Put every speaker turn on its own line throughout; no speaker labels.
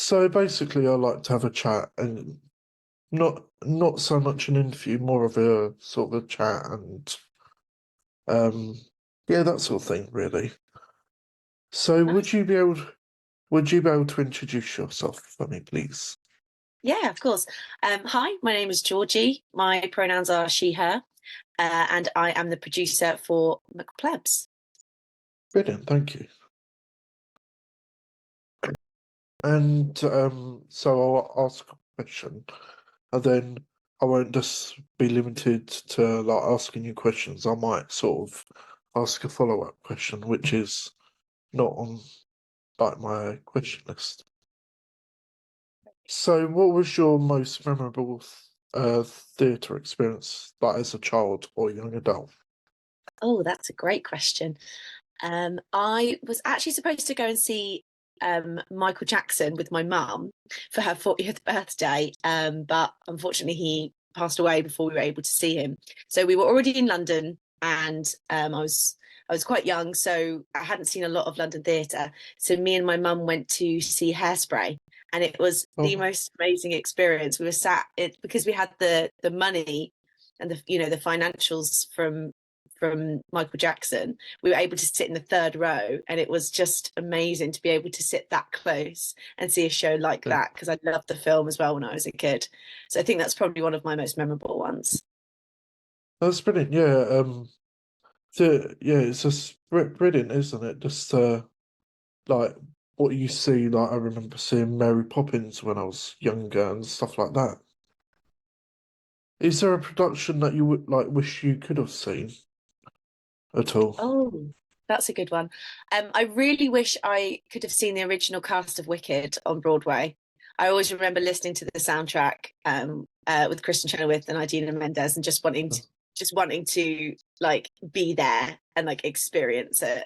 So basically, I like to have a chat, and not so much an interview, more of a sort of a chat, and um, yeah, that sort of thing, really. So
Nice.
would you be able to introduce yourself for me, please?
Yeah, of course. Hi, my name is Georgie. My pronouns are she, her, and I am the producer for MacPlebs.
Brilliant, thank you. And so I'll ask a question, and then I won't just be limited to like asking you questions. I might sort of ask a follow-up question, which is not on like my question list. So, what was your most memorable theatre experience, like as a child or young adult?
Oh, that's a great question. I was actually supposed to go and see Michael Jackson with my mum for her 40th birthday, but unfortunately he passed away before we were able to see him. So we were already in London, and I was quite young, so I hadn't seen a lot of London theatre. So me and my mum went to see Hairspray, and it was the
Oh,
most amazing experience. We were sat it because we had the money and the financials from Michael Jackson. We were able to sit in the third row, and it was just amazing to be able to sit that close and see a show like
yeah.
that because I loved the film as well when I was a kid. So I think that's probably one of my most memorable ones.
That's brilliant. Yeah, it's just brilliant, isn't it? Just like what you see. Like I remember seeing Mary Poppins when I was younger and stuff like that. Is there a production that you would like wish you could have seen at all?
Oh, that's a good one. I really wish I could have seen the original cast of Wicked on Broadway. I always remember listening to the soundtrack with Kristen Chenoweth and Idina Mendes, and just wanting to like be there and like experience it.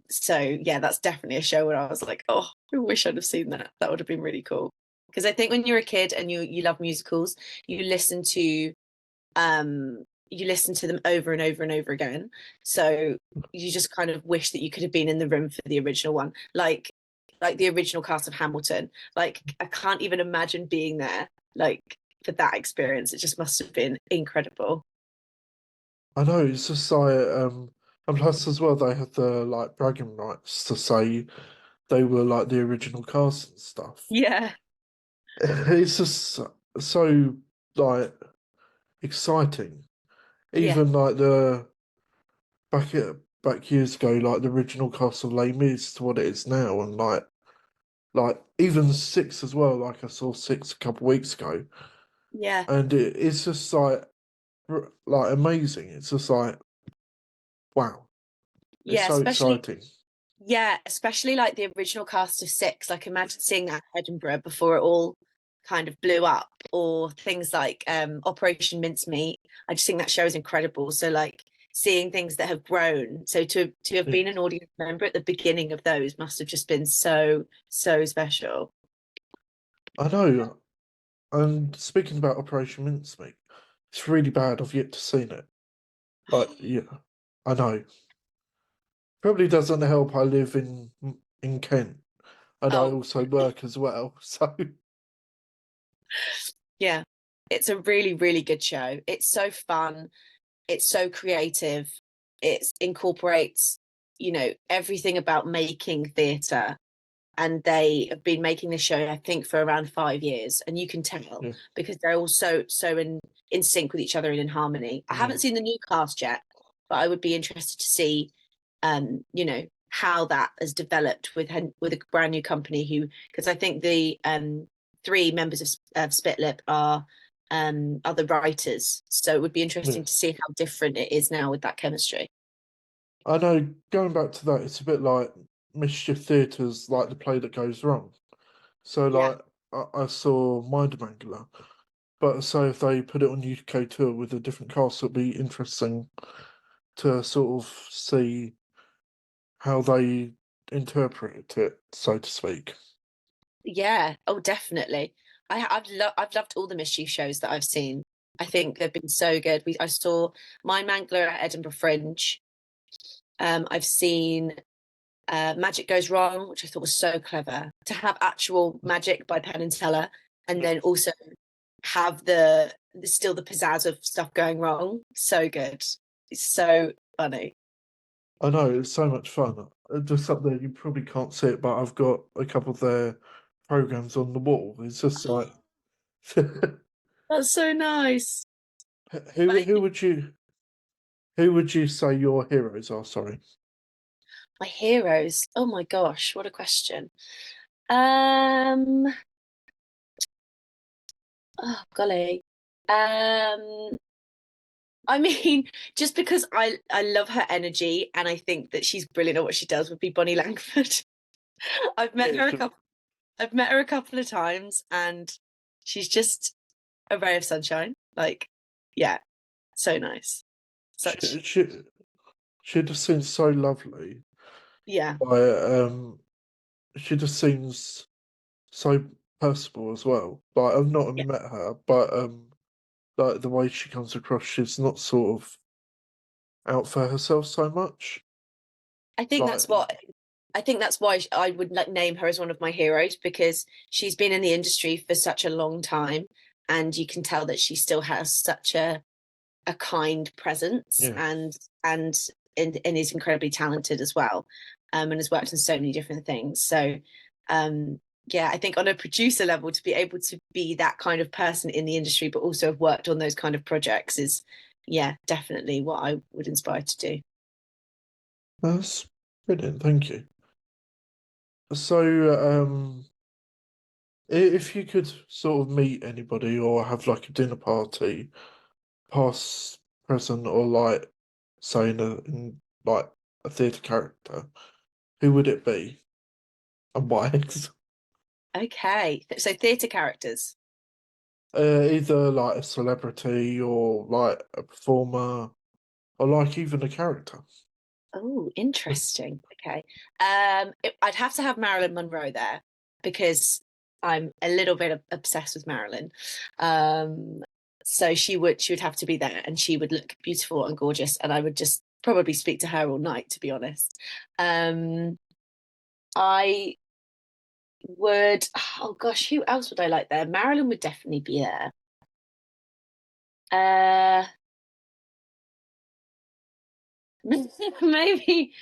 So yeah, that's definitely a show where I was like, oh, I wish I'd have seen that. That would have been really cool. Because I think when you're a kid and you love musicals, you listen to you listen to them over and over and over again. So you just kind of wish that you could have been in the room for the original one, like the original cast of Hamilton. Like I can't even imagine being there, like for that experience. It just must have been incredible.
I know it's just like and plus as well they had the like bragging rights to say they were like the original cast and stuff.
Yeah,
It's just so like exciting.
yeah,
Even like the back years ago, like the original cast of Les Mis to what it is now, and like even Six as well. Like I saw Six a couple of weeks ago,
yeah,
and it's just like amazing. It's just like wow, it's
yeah.
so
Especially
exciting.
Yeah, especially like the original cast of Six. Like imagine seeing that in Edinburgh before it all kind of blew up, or things like Operation Mincemeat. I just think that show is incredible. So like seeing things that have grown. So to have
Yeah,
been an audience member at the beginning of those must have just been so, so special.
I know. And speaking about Operation Mincemeat, it's really bad. I've yet to seen it. Like yeah, I know. Probably doesn't help. I live in Kent, and I
Oh,
also work as well. So
yeah. It's a really, really good show. It's so fun. It's so creative. It incorporates, everything about making theatre, and they have been making this show I think for around 5 years, and you can tell
yeah,
because they're all so in sync with each other and in harmony. I
yeah.
haven't seen the new cast yet, but I would be interested to see how that has developed with a brand new company who, because I think the three members of Spit Lip are the writers, so it would be
Yeah.
interesting to see how different it is now with that chemistry.
I know. Going back to that, it's a bit like Mischief Theatre's like the play that goes wrong. So
Yeah.
like I saw Mind Mangler, but so if they put it on UK tour with a different cast, it'll be interesting to sort of see how they interpret it, so to speak.
Yeah, oh, definitely. I've loved all the mischief shows that I've seen. I think they've been so good. I saw My Mangler at Edinburgh Fringe. I've seen Magic Goes Wrong, which I thought was so clever, to have actual magic by Penn and Teller, and then also have the still the pizzazz of stuff going wrong. So good. It's so funny.
I know, it's so much fun. Just up there, you probably can't see it, but I've got a couple of their programs on the wall. It's just like,
That's so nice.
who
But
who would you who would you say your heroes are? Sorry.
my heroes. Oh my gosh, what a question. Um, oh golly. I mean, just because I love her energy and I think that she's brilliant at what she does would be Bonnie Langford. I've met her a couple I've met her a couple of times and she's just a ray of sunshine. Like, yeah, so nice. Such
She, she, she just seems so lovely.
yeah.
She just seems so personable as well. Like I've not
Yeah.
met her, but like the way she comes across, she's not sort of out for herself so much.
I think
Like
that's what I think that's why I would name her as one of my heroes because she's been in the industry for such a long time and you can tell that she still has such a kind presence
yeah,
and is incredibly talented as well, and has worked on so many different things. So yeah, I think on a producer level to be able to be that kind of person in the industry but also have worked on those kind of projects is yeah, definitely what I would inspire to do.
that's brilliant. Thank you. So, if you could sort of meet anybody or have like a dinner party, past, present, or like say in like a theatre character, who would it be and why?
Okay, so theatre characters.
Either like a celebrity or like a performer or like even a character.
Oh, interesting. Okay. I'd have to have Marilyn Monroe there because I'm a little bit obsessed with Marilyn. So she would have to be there and she would look beautiful and gorgeous and I would just probably speak to her all night, to be honest. Um, I would, oh gosh, who else would I like there? Marilyn would definitely be there. Uh, maybe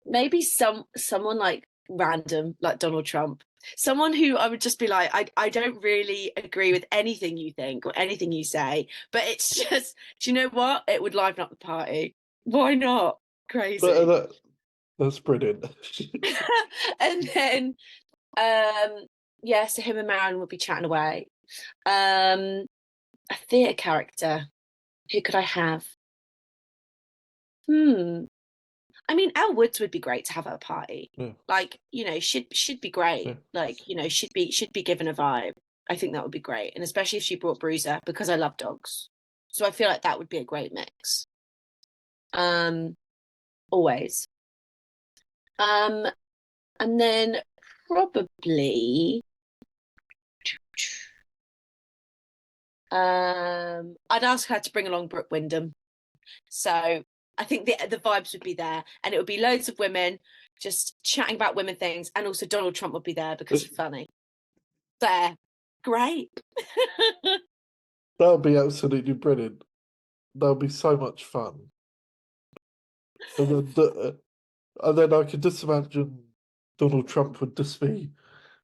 maybe someone like random like Donald Trump. Someone who I would just be like, I don't really agree with anything you think or anything you say, but it's just, do you know what? It would liven up the party. Why not?
But
Crazy.
that's brilliant.
And then yeah, so him and Marilyn would be chatting away. A theatre character. Who could I have? Hmm. I mean, Elle Woods would be great to have at a party.
Yeah,
Like, should be great.
yeah.
Like, should be given a vibe. I think that would be great. And especially if she brought Bruiser because I love dogs. So I feel like that would be a great mix. Um, always. Um, and then probably I'd ask her to bring along Brooke Wyndham. So I think the vibes would be there, and it would be loads of women just chatting about women things, and also Donald Trump would be there because he's funny. There, great.
That would be absolutely brilliant. That would be so much fun. And then I could just imagine Donald Trump would just be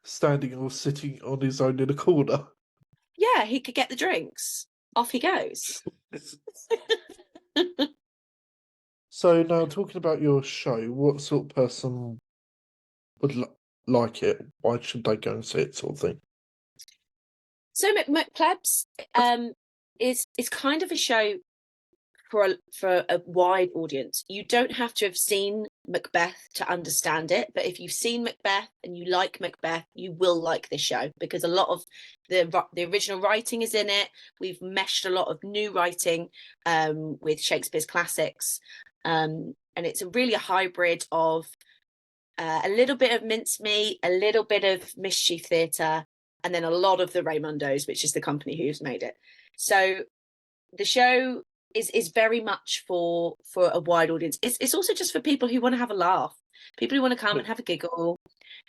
standing or sitting on his own in a corner.
Yeah, he could get the drinks. Off he goes.
So now talking about your show, what sort of person would like it? Why should they go and see it, sort of thing?
So MacPlebs is kind of a show for a wide audience. You don't have to have seen Macbeth to understand it, but if you've seen Macbeth and you like Macbeth, you will like this show because a lot of the original writing is in it. We've meshed a lot of new writing with Shakespeare's classics, and it's really a hybrid of a little bit of mincemeat, a little bit of mischief theatre, and then a lot of the Raymundos, which is the company who's made it. So the show is very much for a wide audience. It's also just for people who want to have a laugh, people who want to come and have a giggle,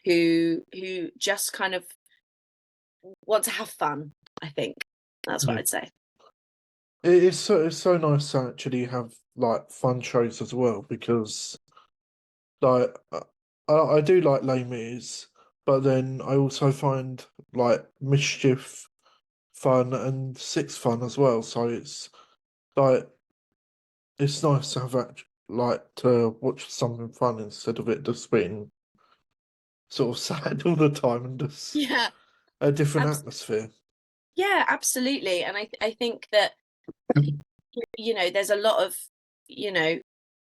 who just kind of want to have fun. I think that's what
Yeah.
I'd say.
It's so nice to actually have like fun shows as well because like I do like Les Mis, but then I also find like mischief fun and six fun as well. So like it's nice to have like to watch something fun instead of it just being sort of sad all the time and just
Yeah,
a different
abs-
atmosphere.
yeah, absolutely. And I think that there's a lot of you know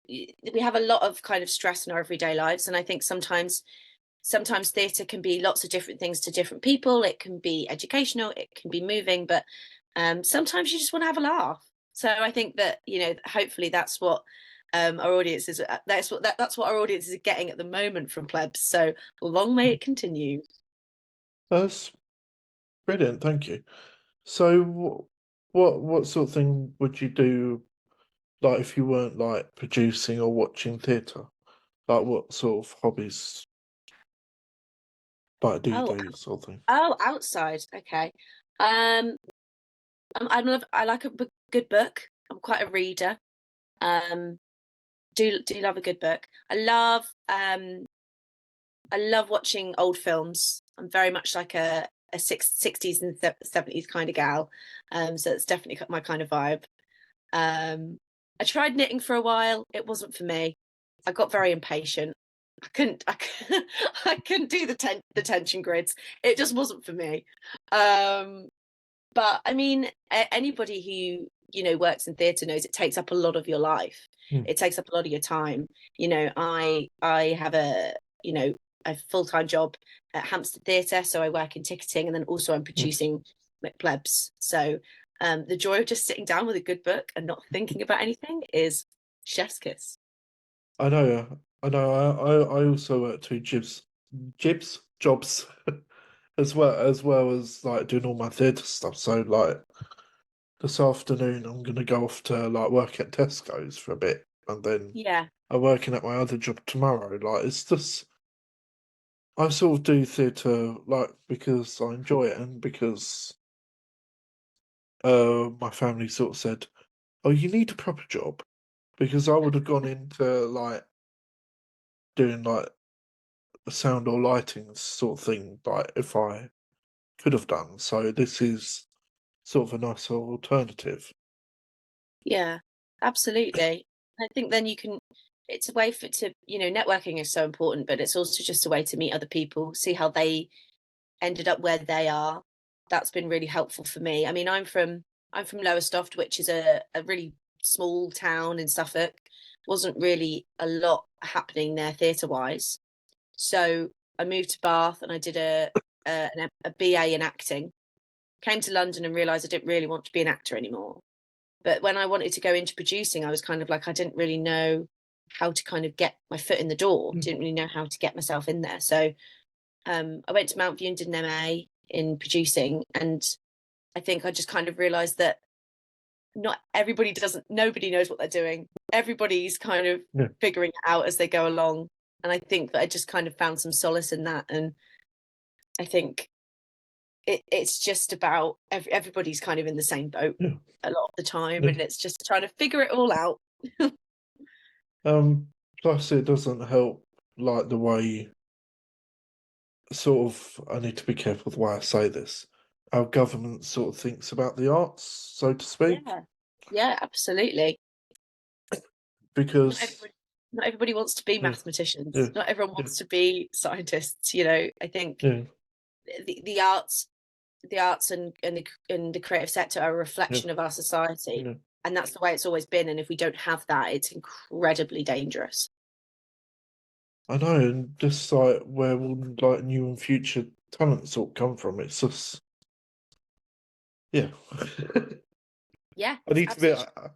we have a lot of kind of stress in our everyday lives, and I think sometimes theatre can be lots of different things to different people. It can be educational, it can be moving, but sometimes you just want to have a laugh. So I think that hopefully that's what our audience is. That's what our audience is getting at the moment from Plebs. So long may it continue.
That's brilliant, thank you. So what sort of thing would you do like if you weren't like producing or watching theatre? Like what sort of hobbies like do you
Oh,
do sort of thing?
outside. Okay. Um, I like a good book. I'm quite a reader. Um, do love a good book. I love watching old films. I'm very much like a 60s and 70s kind of gal. So it's definitely my kind of vibe. I tried knitting for a while. It wasn't for me. I got very impatient. I couldn't do the tension grids. It just wasn't for me. But I mean, anybody who works in theatre knows it takes up a lot of your life.
Hmm.
It takes up a lot of your time. I have a full-time job at Hampstead Theatre, so I work in ticketing, and then also I'm
Hmm.
producing MacPlebs. So the joy of just sitting down with a good book and not thinking about anything is chef's kiss.
I know. I also work two jobs as well as like doing all my theatre stuff. So like this afternoon, I'm gonna go off to like work at Tesco's for a bit, and then
Yeah,
I'm working at my other job tomorrow. Like it's just I sort of do theatre like because I enjoy it and because my family sort of said, "Oh, you need a proper job," because I would have gone into like doing like a sound or lighting sort of thing, like if I could have done. So this is sort of a nice alternative.
yeah, absolutely. I think then you can. It's a way for to networking is so important, but it's also just a way to meet other people, see how they ended up where they are. That's been really helpful for me. I mean, I'm from Lowestoft, which is a really small town in Suffolk. Wasn't really a lot happening there theatre wise. So I moved to Bath and I did a BA in acting. Came to London and realised I didn't really want to be an actor anymore. But when I wanted to go into producing, I was kind of like I didn't really know how to kind of get my foot in the door.
Mm.
Didn't really know how to get myself in there. So I went to Mount View and did an MA in producing, and I think I just kind of realised that not everybody doesn't. Nobody knows what they're doing. Everybody's kind of
Yeah,
figuring it out as they go along, and I think that I just kind of found some solace in that. And I think it's just about everybody's kind of in the same boat
yeah,
a lot of the time,
yeah.
and it's just trying to figure it all out.
Plus it doesn't help like the way sort of I need to be careful the way I say this. Our government sort of thinks about the arts, so to speak,
Yeah, yeah, absolutely. Not
because
everybody, not everybody wants to be
yeah, yeah,
mathematicians. Not everyone
yeah,
wants to be scientists. I think
yeah,
the arts and the creative sector are a
yeah,
reflection of our society,
yeah.
and that's the way it's always been. And if we don't have that, it's incredibly dangerous.
I know, and just like where will like new and future talent sort of come from? It's just yeah.
Yeah,
I
it's
need to be.
absolutely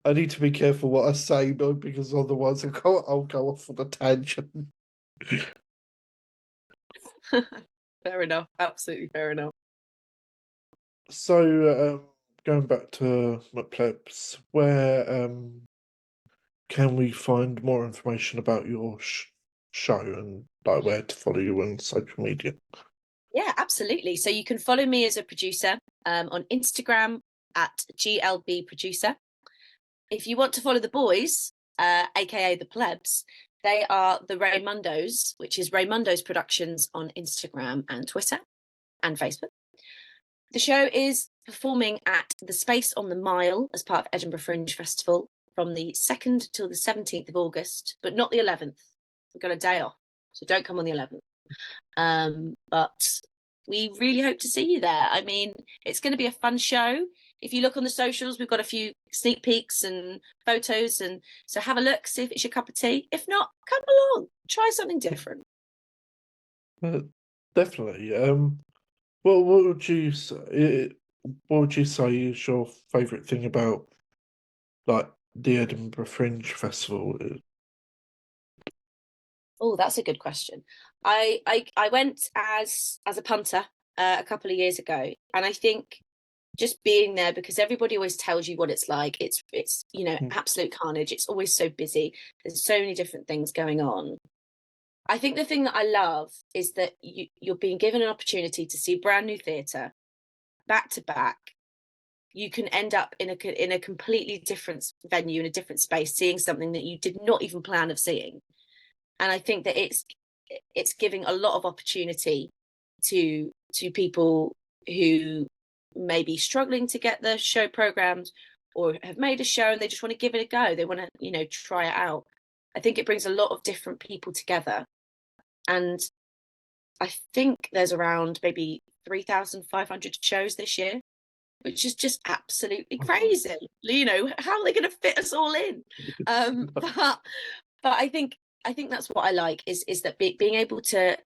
I need to be careful what I say, though, because otherwise I'll go off on a tangent.
fair enough. Absolutely fair enough.
So, going back to MacPlebs, where can we find more information about your show and like where to follow you on social media?
Yeah, absolutely. So you can follow me as a producer on Instagram at GLB Producer. If you want to follow the boys, aka the Plebs, they are the Raymundos, which is Raymundos Productions on Instagram and Twitter and Facebook. The show is performing at the Space on the Mile as part of Edinburgh Fringe Festival from the 2nd till the 17th of August, but not the 11th. We've got a day off, so don't come on the 11th. But we really hope to see you there. I mean, it's going to be a fun show. If you look on the socials, we've got a few sneak peeks and photos, and so have a look, see if it's your cup of tea. If not, come along, try something different.
Definitely. What would you say? What would you say is your favourite thing about like the Edinburgh Fringe Festival?
Oh, that's a good question. I went as a punter a couple of years ago, and I think just being there, because everybody always tells you what it's like. It's
Mm.
absolute carnage. It's always so busy. There's so many different things going on. I think the thing that I love is that you're being given an opportunity to see brand new theatre back to back. You can end up in a completely different venue, in a different space, seeing something that you did not even plan of seeing. And I think that it's giving a lot of opportunity to people who may be struggling to get the show programmed or have made a show and they just want to give it a go. They want to, try it out. I think it brings a lot of different people together. And I think there's around maybe 3,500 shows this year, which is just absolutely crazy. How are they going to fit us all in? But I think that's what I like is that being able to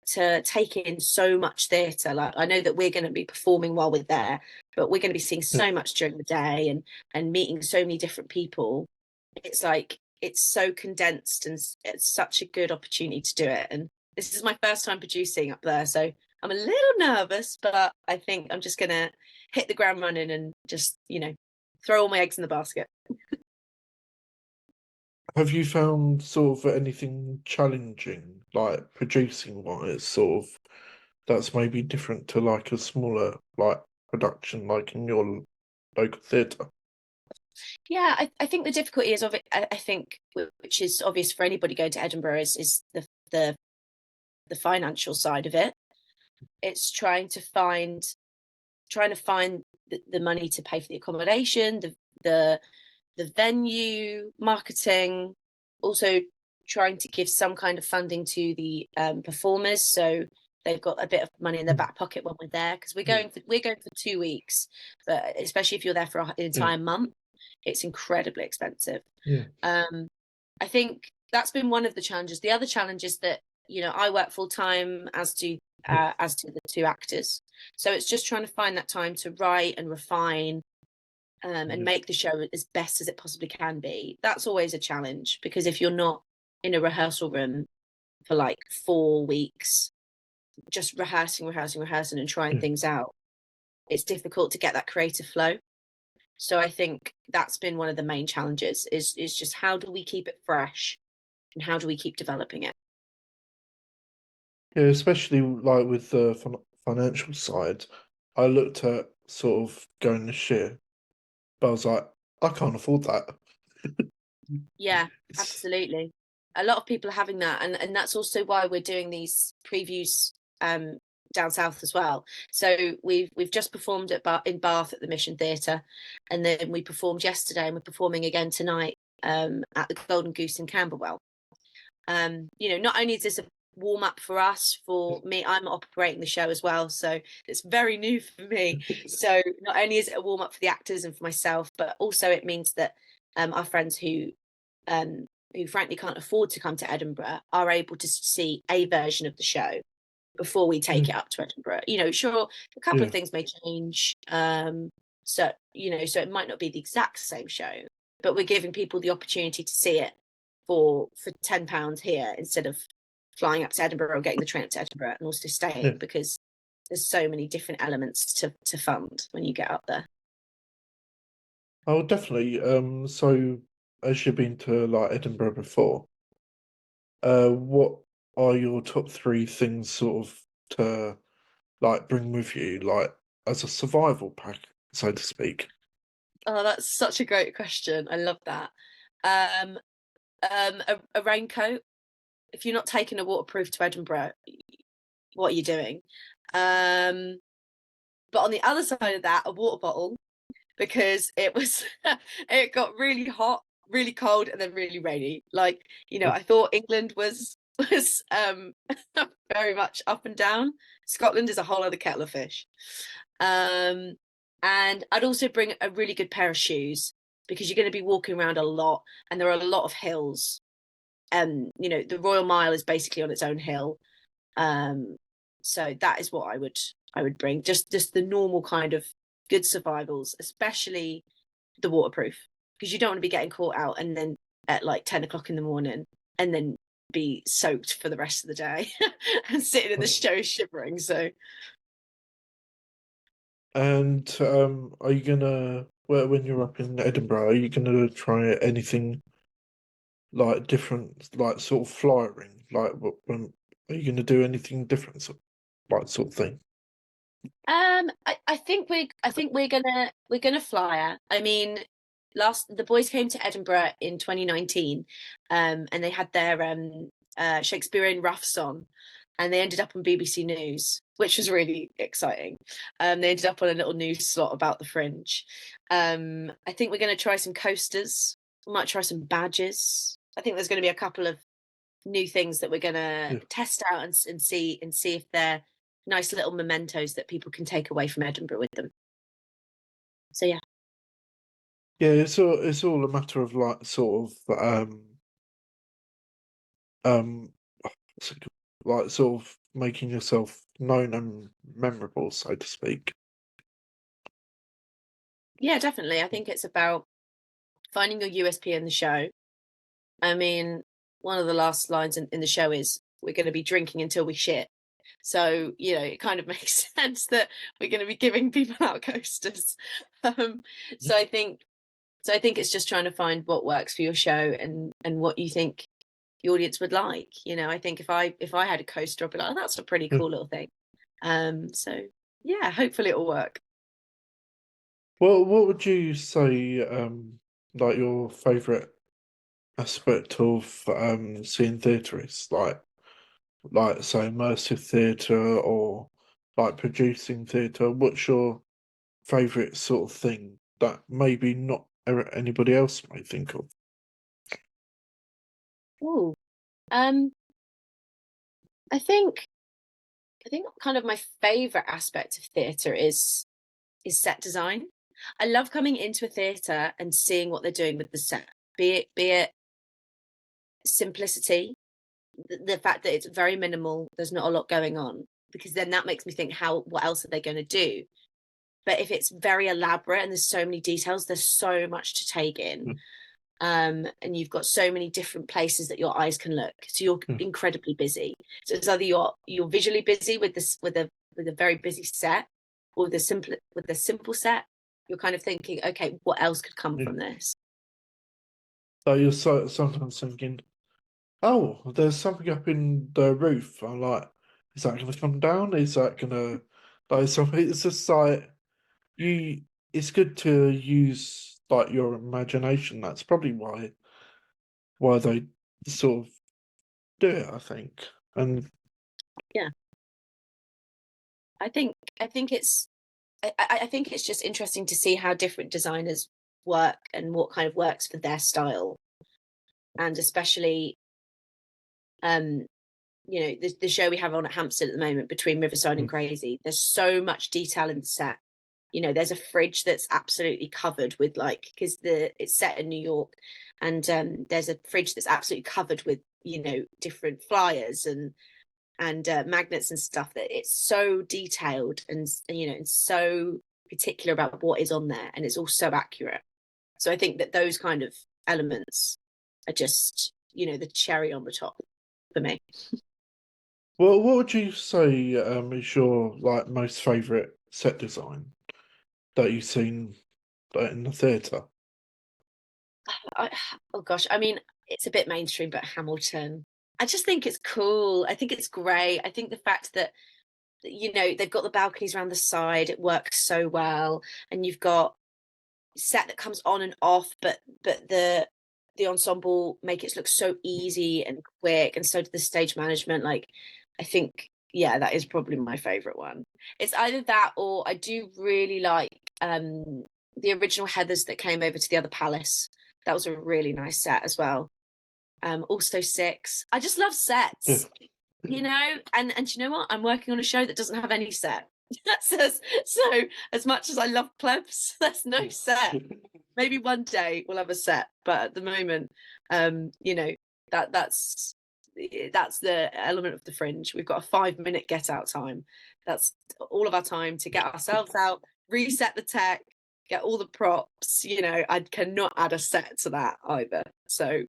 take in so much theatre. Like, I know that we're going to be performing while we're there, but we're going to be seeing so much during the day and meeting so many different people. It's like it's so condensed, and it's such a good opportunity to do it. And this is my first time producing up there, so I'm a little nervous, but I think I'm just going to hit the ground running and just throw all my eggs in the basket.
Have you found sort of anything challenging, like producing wise, sort of that's maybe different to like a smaller like production, like in your local theatre?
Yeah, I think the difficulty is of it. I think, which is obvious for anybody going to Edinburgh, is the financial side of it. It's trying to find the money to pay for the accommodation, the the venue, marketing, also trying to give some kind of funding to the performers, so they've got a bit of money in their back pocket when we're there, because we're going for 2 weeks, but especially if you're there for an
Yeah,
entire month, it's incredibly expensive.
yeah,
I think that's been one of the challenges. The other challenge is that I work full time,
yeah,
as do the two actors, so it's just trying to find that time to write and refine and
yeah,
make the show as best as it possibly can be. That's always a challenge, because if you're not in a rehearsal room for like 4 weeks, just rehearsing and trying
yeah.
things out, it's difficult to get that creative flow. So I think that's been one of the main challenges is just how do we keep it fresh and how do we keep developing it?
Yeah, especially like with the financial side, I looked at sort of going this year, but I was like, I can't afford that.
Yeah,
It's
absolutely. A lot of people are having that, and that's also why we're doing these previews down south as well. So we've just performed in Bath at the Mission Theatre, and then we performed yesterday, and we're performing again tonight at the Golden Goose in Camberwell. Not only is this a warm up for us, for me, I'm operating the show as well, so it's very new for me. So not only is it a warm up for the actors and for myself, but also it means that our friends who frankly can't afford to come to Edinburgh are able to see a version of the show before we take it up to Edinburgh. Sure, a couple
yeah,
of things may change. So it might not be the exact same show, but we're giving people the opportunity to see it for £10 here, instead of flying up to Edinburgh or getting the train up to Edinburgh and also
yeah.
staying, because there's so many different elements to fund when you get up there.
Oh, definitely. So as you've been to like Edinburgh before, what are your top three things sort of to like bring with you, like as a survival pack, so to speak?
Oh, that's such a great question. I love that. Um, a raincoat. If you're not taking a waterproof to Edinburgh, what are you doing? Um, but on the other side of that, a water bottle because it was it got really hot, really cold, and then really rainy. Like, I thought England was very much up and down. Scotland is a whole other kettle of fish. Um, and I'd also bring a really good pair of shoes because you're going to be walking around a lot, and there are a lot of hills. The Royal Mile is basically on its own hill. Um, so that is what I would bring. Just the normal kind of good survivals, especially the waterproof, because you don't want to be getting caught out and then at like 10 o'clock in the morning and then be soaked for the rest of the day and sitting in the show shivering. So
And are you gonna, well, when you're up in Edinburgh, are you gonna try anything like different, like sort of flyering? Like, when are you gonna do anything different, like sort of thing?
I think we're gonna flyer. I mean, last the boys came to Edinburgh in 2019, and they had their Shakespearean roughs on, and they ended up on BBC News, which was really exciting. They ended up on a little news slot about the Fringe. I think we're going to try some coasters. We might try some badges. I think there's going to be a couple of new things that we're going to
Yeah,
test out and see if they're nice little mementos that people can take away from Edinburgh with them. So yeah.
yeah. It's all a matter of like sort of um what's it called? Like sort of making yourself known and memorable, so to speak.
Yeah, definitely. I think it's about finding your USP in the show. I mean, one of the last lines in the show is we're going to be drinking until we shit. So, it kind of makes sense that we're going to be giving people out coasters. Um, so I think it's just trying to find what works for your show and what you think the audience would like. I think if I had a coaster, I'd be like, oh, that's a pretty
Yeah.
cool little thing. So yeah, hopefully it'll work.
Well, what would you say, like your favourite aspect of seeing theatre is like say immersive theatre or like producing theatre? What's your favourite sort of thing that maybe not anybody else may think of?
Oh, um, I think kind of my favorite aspect of theatre is set design. I love coming into a theatre and seeing what they're doing with the set, be it simplicity, the fact that it's very minimal, there's not a lot going on, because then that makes me think what else are they going to do? But if it's very elaborate and there's so many details, there's so much to take in.
Yeah,
And you've got so many different places that your eyes can look. So you're
yeah,
incredibly busy. So it's either you're visually busy with this with a very busy set, or with a simple set. You're kind of thinking, okay, what else could come
yeah.
from this?
So you're sometimes thinking, oh, there's something up in the roof. I'm like, is that going to come down? Is that going to like something? It's just like you. It's good to use like your imagination. That's probably why they sort of do it, I think. And
Yeah, I think I think it's just interesting to see how different designers work and what kind of works for their style, and especially um the show we have on at Hampstead at the moment, Between Riverside and
mm,
Crazy. There's so much detail in the set. There's a fridge that's absolutely covered with, like, because it's set in New York, and there's a fridge that's absolutely covered with different flyers and magnets and stuff, that it's so detailed and so particular about what is on there, and it's all so accurate. So I think that those kind of elements are just the cherry on the top for me.
well, what would you say is your like most favourite set design that you've seen like, in the theatre?
oh gosh, I mean, it's a bit mainstream, but Hamilton. I just think it's cool. I think it's great. I think the fact that they've got the balconies around the side, it works so well, and you've got set that comes on and off, but the ensemble make it look so easy and quick, and so do the stage management. Like, I think, yeah, that is probably my favorite one. It's either that, or I do really like the original Heathers that came over to the other palace. That was a really nice set as well. Also Six. I just love
Yeah.
sets, and you know what? I'm working on a show that doesn't have any set. So as much as I love plebs, there's no set. Maybe one day we'll have a set, but at the moment, you know, that's the element of the Fringe. We've got a 5-minute get out time. That's all of our time to get ourselves out, reset the tech, get all the props. I cannot add a set to that either. So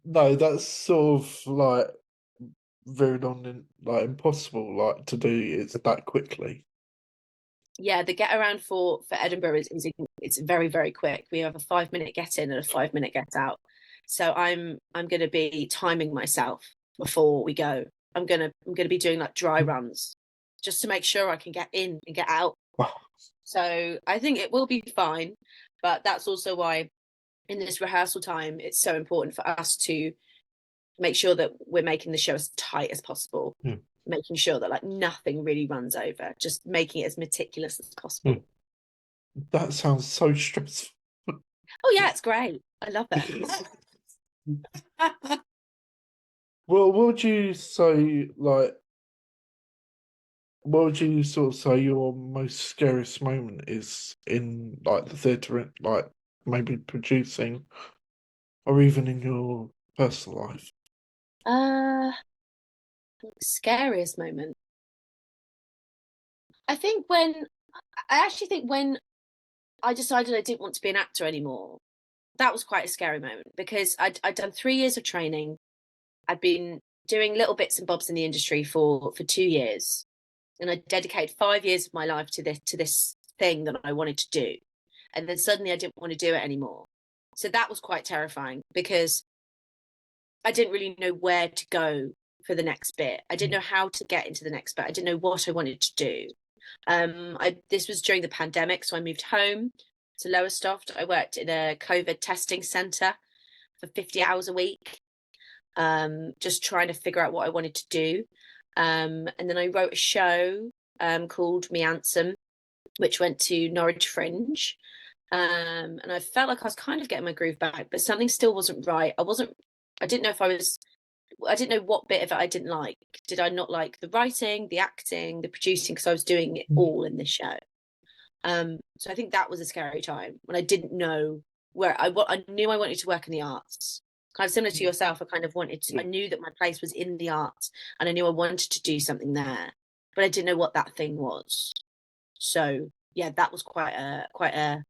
No, that's sort of like very like impossible, like to do it that quickly.
yeah, the get around for Edinburgh is it's very, very quick. We have a 5-minute get in and a 5-minute get out. So I'm going to be timing myself before we go. I'm going to be doing like dry runs just to make sure I can get in and get out.
Wow.
So I think it will be fine, but that's also why in this rehearsal time it's so important for us to make sure that we're making the show as tight as possible, making sure that like nothing really runs over, just making it as meticulous as possible.
That sounds so stressful.
Oh yeah, it's great. I love it.
Well, what would you say, like, what would you sort of say your most scariest moment is in, like, the theatre, like, maybe producing, or even in your personal life?
uh Scariest moment. I think when I actually think when I decided I didn't want to be an actor anymore. That was quite a scary moment because I'd done 3 years of training. I'd been doing little bits and bobs in the industry for 2 years, and I dedicated 5 years of my life to this thing that I wanted to do. And then suddenly I didn't want to do it anymore. So that was quite terrifying because I didn't really know where to go for the next bit. I didn't know how to get into the next bit. I didn't know what I wanted to do. This was during the pandemic, so I moved home to Lowestoft. I worked in a COVID testing centre for 50 hours a week, just trying to figure out what I wanted to do. And then I wrote a show called Me Ansem, which went to Norwich Fringe. And I felt like I was kind of getting my groove back, but something still wasn't right. I didn't know if I didn't know what bit of it I didn't like. Did I not like the writing, the acting, the producing? Because I was doing it all in this show. So I think that was a scary time when I didn't know where I knew I wanted to work in the arts. Kind of similar to yourself, I knew that my place was in the arts and I knew I wanted to do something there, but I didn't know what that thing was. So yeah, that was quite a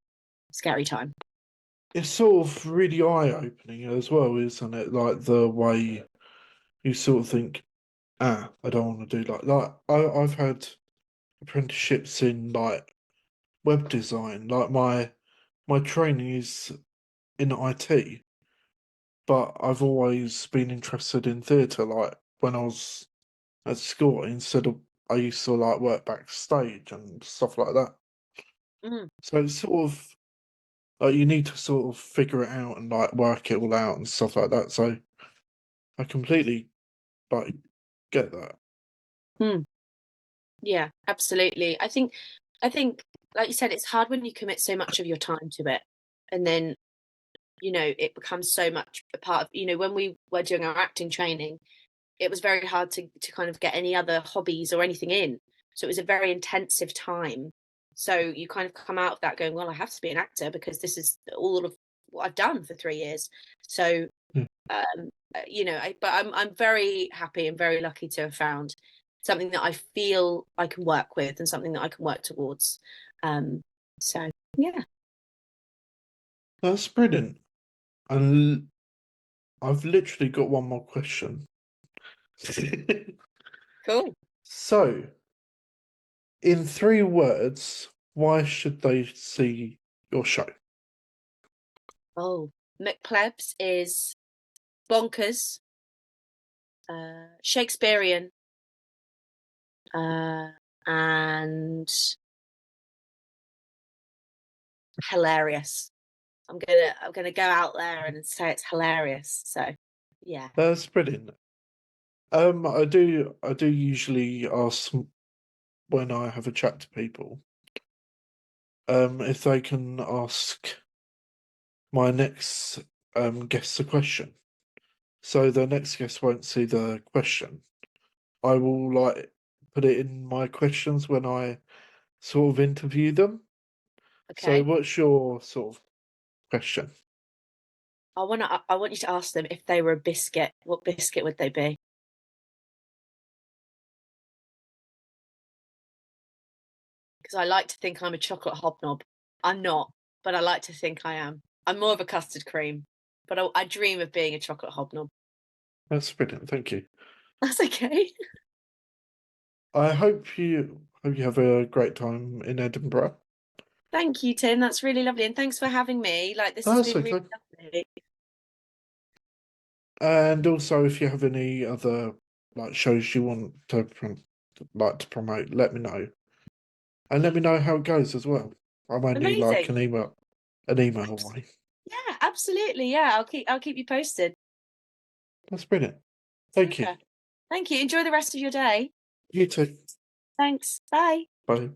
scary time.
It's sort of really eye-opening as well, isn't it? Like the way you sort of think, I don't want to do like I've had apprenticeships in like web design. Like my training is in IT, but I've always been interested in theatre. Like when I was at school, instead of I used to like work backstage and stuff like that.
Mm.
So it's sort of like you need to sort of figure it out and like work it all out and stuff like that. So I completely like get that.
Mm. Yeah, absolutely. I think, like you said, it's hard when you commit so much of your time to it, and then it becomes so much a part of when we were doing our acting training. It was very hard to kind of get any other hobbies or anything in. So it was a very intensive time. So you kind of come out of that going, well, I have to be an actor because this is all of what I've done for 3 years. So
Mm.
but I'm very happy and very lucky to have found something that I feel I can work with and something that I can work towards. So yeah,
That's brilliant. And I've literally got one more question.
cool.
So, in 3 words, why should they see your show?
Oh, MacPlebs is bonkers, Shakespearean, and hilarious. I'm gonna go out there and say it's hilarious. So yeah.
That's brilliant. I do usually ask when I have a chat to people, if they can ask my next guest a question. So the next guest won't see the question. I will like put it in my questions when I sort of interview them. So
Okay.
what's your sort of question?
I want you to ask them if they were a biscuit, what biscuit would they be? Because I like to think I'm a chocolate hobnob. I'm not, but I like to think I am. I'm more of a custard cream, but I dream of being a chocolate hobnob.
That's brilliant, thank you.
That's okay.
I hope you have a great time in Edinburgh.
Thank you, Tim. That's really lovely. And thanks for having me. Like, this has
That's
been really
okay.
lovely.
And also, if you have any other like shows you want to like to promote, let me know, and let me know how it goes as well. I'm only like
Amazing.
an email
Abs-
away.
Yeah, absolutely. Yeah, I'll keep you posted.
That's brilliant. Thank you.
Super. Thank you. Enjoy the rest of your day.
You too.
Thanks. Bye.
Bye.